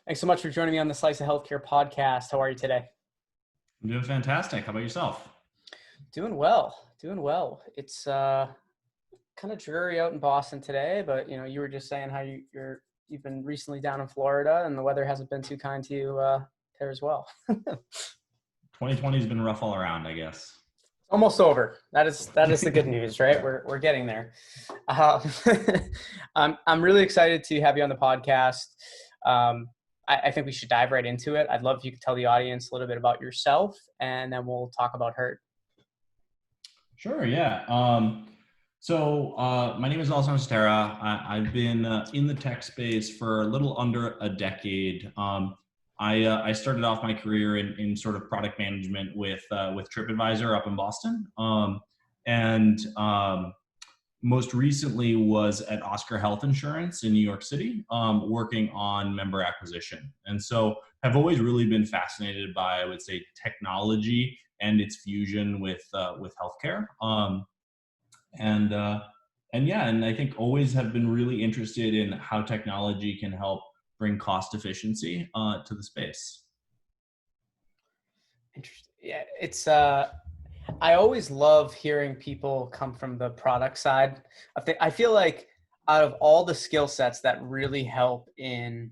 Thanks so much for joining me on the Slice of Healthcare podcast. How are you today? I'm doing fantastic. How about yourself? Doing well, doing well. It's kind of dreary out in Boston today, but you were just saying how you've been recently down in Florida, and the weather hasn't been too kind to you there as well. 2020 has been rough all around, I guess. Almost over. That is the good news, right? We're getting there. Uh, I'm really excited to have you on the podcast. I think we should dive right into it. I'd love if you could tell the audience a little bit about yourself, and then we'll talk about Herd. Sure, yeah. My name is Alessandro. I've been in the tech space for a little under a decade. I started off my career in sort of product management with TripAdvisor up in Boston, and most recently was at Oscar Health Insurance in New York City, working on member acquisition. And so have always really been fascinated by, I would say, technology and its fusion with healthcare. And I think always have been really interested in how technology can help bring cost efficiency to the space. Interesting. Yeah, it's I always love hearing people come from the product side. I feel like out of all the skill sets that really help in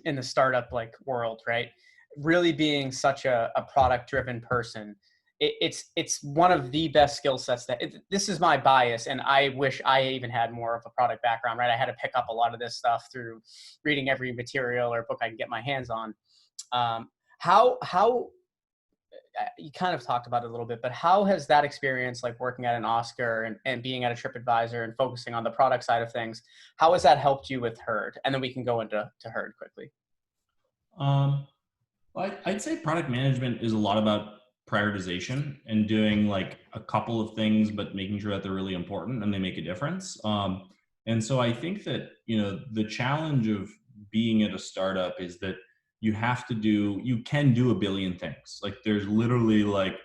the startup like world, right? Really being such a product driven person, it's one of the best skill sets this is my bias, and I wish I even had more of a product background, right? I had to pick up a lot of this stuff through reading every material or book I can get my hands on. How you kind of talked about it a little bit, but how has that experience, like working at an Oscar and being at a TripAdvisor and focusing on the product side of things, how has that helped you with Herd? And then we can go into Herd quickly. I'd say product management is a lot about prioritization and doing like a couple of things, but making sure that they're really important and they make a difference. And so I think that, the challenge of being at a startup is that you can do a billion things. Like there's literally like,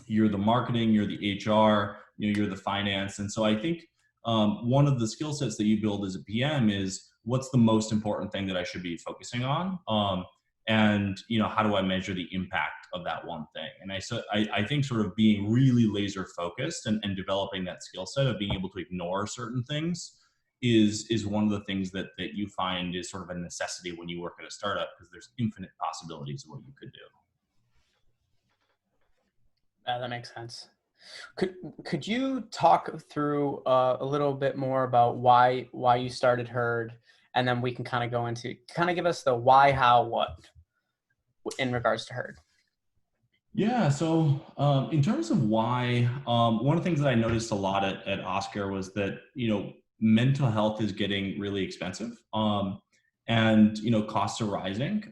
you're the marketing, you're the HR, you're the finance. And so I think one of the skill sets that you build as a PM is what's the most important thing that I should be focusing on? And how do I measure the impact of that one thing? And I think sort of being really laser focused and developing that skill set of being able to ignore certain things is one of the things that you find is sort of a necessity when you work at a startup, because there's infinite possibilities of what you could do. That makes sense. Could you talk through a little bit more about why you started Herd, and then we can kind of go into give us the why, how, what in regards to Herd. Yeah. So in terms of why, one of the things that I noticed a lot at Oscar was that, mental health is getting really expensive, and, costs are rising.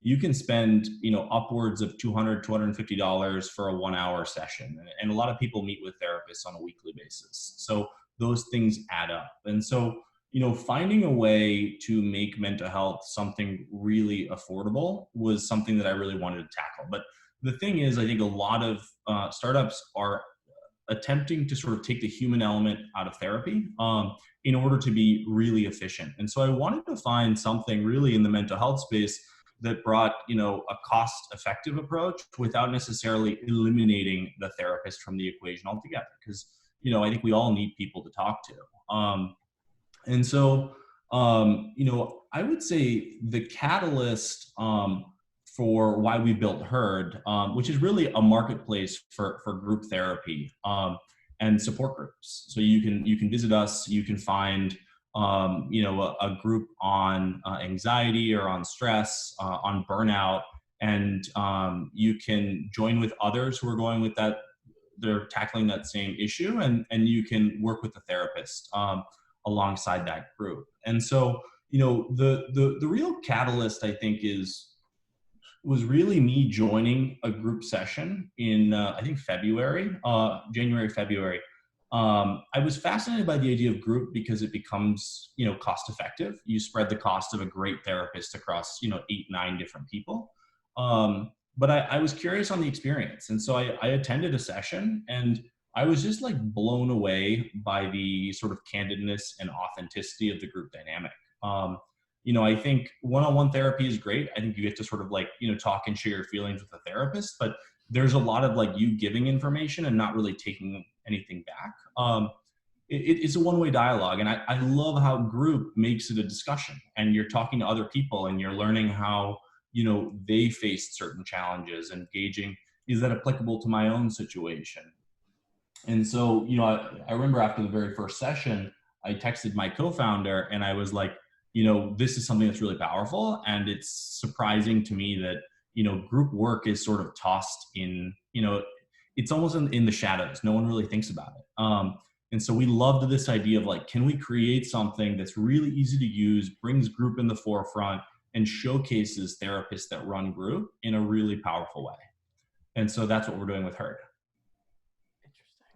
You can spend, upwards of $250 for a 1 hour session. And a lot of people meet with therapists on a weekly basis. So those things add up. And so, finding a way to make mental health something really affordable was something that I really wanted to tackle. But the thing is, I think a lot of startups are attempting to sort of take the human element out of therapy in order to be really efficient. And so I wanted to find something really in the mental health space that brought, a cost-effective approach without necessarily eliminating the therapist from the equation altogether. Because, I think we all need people to talk to. And so, I would say the catalyst for why we built Herd, which is really a marketplace for group therapy and support groups. So you can visit us, you can find a group on anxiety or on stress, on burnout, and you can join with others who are going with that. They're tackling that same issue, and you can work with the therapist alongside that group. And so, the real catalyst, I think, was really me joining a group session in, I think January, February. I was fascinated by the idea of group because it becomes, cost effective. You spread the cost of a great therapist across, 8, 9 different people. But I was curious on the experience. And so I attended a session, and I was just like blown away by the sort of candidness and authenticity of the group dynamic. I think one-on-one therapy is great. I think you get to sort of like, talk and share your feelings with a therapist, but there's a lot of like you giving information and not really taking anything back. It's a one-way dialogue. And I love how group makes it a discussion, and you're talking to other people and you're learning how, they faced certain challenges, and gauging, is that applicable to my own situation? And so, I remember after the very first session, I texted my co-founder and I was like, this is something that's really powerful. And it's surprising to me that, group work is sort of tossed in, it's almost in the shadows. No one really thinks about it. And so we loved this idea of like, can we create something that's really easy to use, brings group in the forefront, and showcases therapists that run group in a really powerful way. And so that's what we're doing with Herd. Interesting.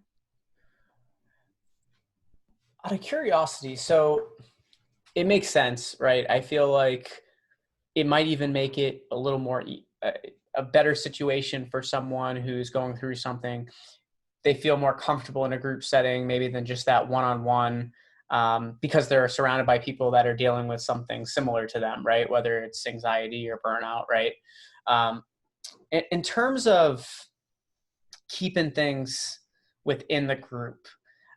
Out of curiosity, so it makes sense, right? I feel like it might even make it a little more a better situation for someone who's going through something. They feel more comfortable in a group setting maybe than just that one-on-one, because they're surrounded by people that are dealing with something similar to them, right? Whether it's anxiety or burnout, right? In terms of keeping things within the group,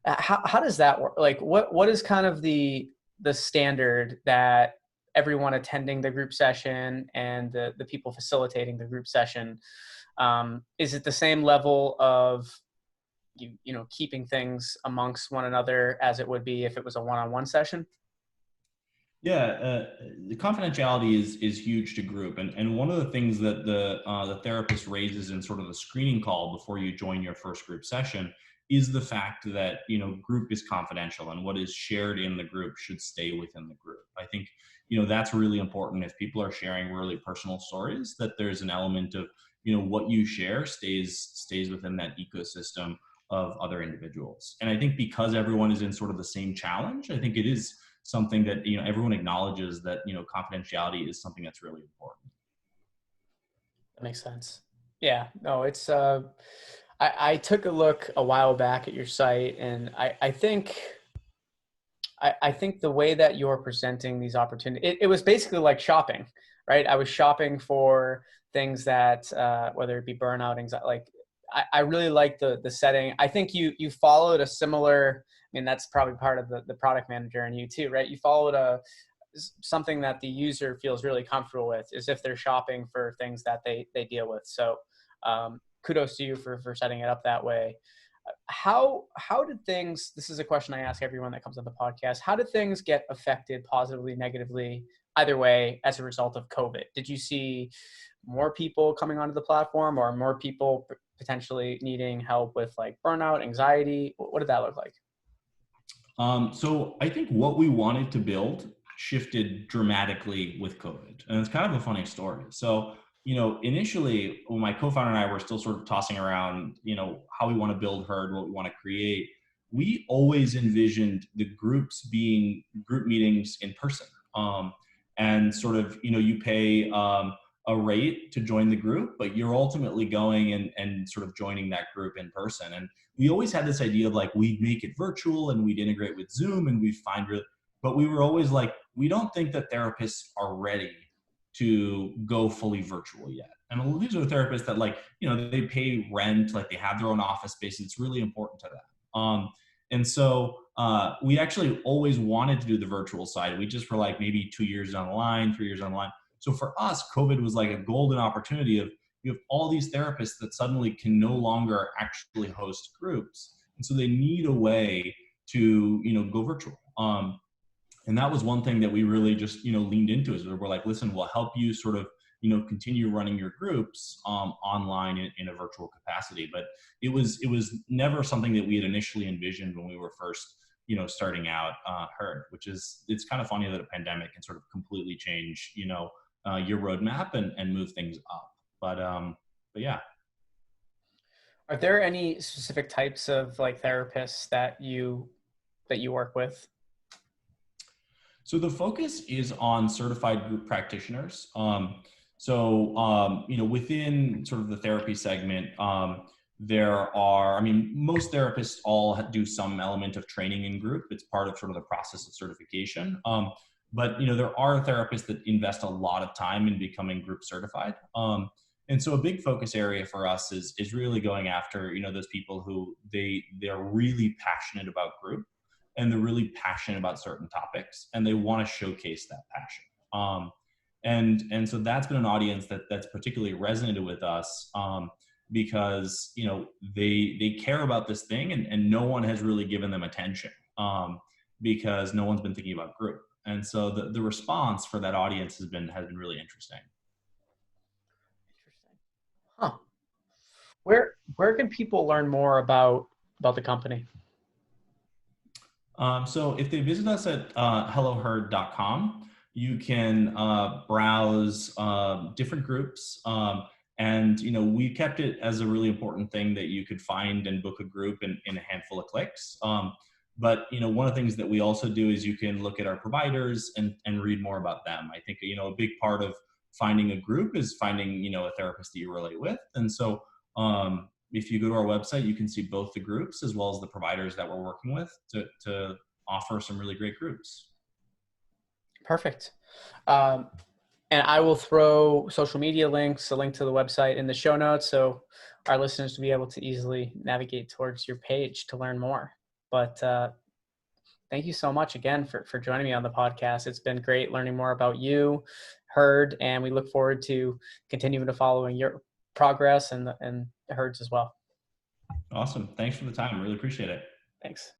how does that work? Like what is kind of the standard that everyone attending the group session and the people facilitating the group session, is it the same level of keeping things amongst one another as it would be if it was a one-on-one session? Yeah, the confidentiality is huge to group, and one of the things that the therapist raises in sort of the screening call before you join your first group session is the fact that group is confidential, and what is shared in the group should stay within the group. I think that's really important. If people are sharing really personal stories, that there's an element of what you share stays within that ecosystem of other individuals. And I think because everyone is in sort of the same challenge, I think it is something that everyone acknowledges that confidentiality is something that's really important. That makes sense. Yeah, no, it's I took a look a while back at your site, and I think I think the way that you're presenting these opportunities, it was basically like shopping, right? I was shopping for things that whether it be burnout, anxiety, like I really like the setting. I think you followed a similar, I mean, that's probably part of the product manager in you too, right? You followed something that the user feels really comfortable with, is if they're shopping for things that they deal with. So kudos to you for setting it up that way. How did things, this is a question I ask everyone that comes on the podcast, how did things get affected positively, negatively, either way, as a result of COVID? Did you see more people coming onto the platform, or more people potentially needing help with like burnout, anxiety? What did that look like? So I think what we wanted to build shifted dramatically with COVID. And it's kind of a funny story. So, initially when my co-founder and I were still sort of tossing around, how we want to build Herd, what we want to create, we always envisioned the groups being group meetings in person. And sort of, you pay a rate to join the group, but you're ultimately going and sort of joining that group in person. And we always had this idea of like, we'd make it virtual and we'd integrate with Zoom and we'd find real, but we were always like, we don't think that therapists are ready to go fully virtual yet. And these are therapists that like, they pay rent, like they have their own office space. It's really important to them. And so we actually always wanted to do the virtual side. We just were like maybe 2 years down the line, 3 years down the line. So for us, COVID was like a golden opportunity of, you have all these therapists that suddenly can no longer actually host groups. And so they need a way to, go virtual. And that was one thing that we really just, leaned into, is we're like, listen, we'll help you sort of, continue running your groups online in a virtual capacity. But it was never something that we had initially envisioned when we were first, starting out Herd, which is, it's kind of funny that a pandemic can sort of completely change, your roadmap and move things up. But yeah. Are there any specific types of like therapists that you work with? So the focus is on certified group practitioners. Within sort of the therapy segment, there are, I mean, most therapists all do some element of training in group. It's part of sort of the process of certification. But there are therapists that invest a lot of time in becoming group certified. And so a big focus area for us is really going after those people who they're really passionate about group, and they're really passionate about certain topics, and they want to showcase that passion. And so that's been an audience that's particularly resonated with us, because they care about this thing, and no one has really given them attention, because no one's been thinking about group. And so the response for that audience has been really interesting. Interesting. Huh. Where can people learn more about the company? So if they visit us at helloherd.com, you can browse different groups. And we kept it as a really important thing that you could find and book a group in a handful of clicks. But one of the things that we also do is you can look at our providers and read more about them. I think a big part of finding a group is finding a therapist that you relate with. And so if you go to our website, you can see both the groups as well as the providers that we're working with to offer some really great groups. Perfect. Um, and I will throw social media links, a link to the website in the show notes, so our listeners will be able to easily navigate towards your page to learn more. But thank you so much again for joining me on the podcast. It's been great learning more about you, Herd, and we look forward to continuing to following your progress and the Herds as well. Awesome. Thanks for the time. Really appreciate it. Thanks.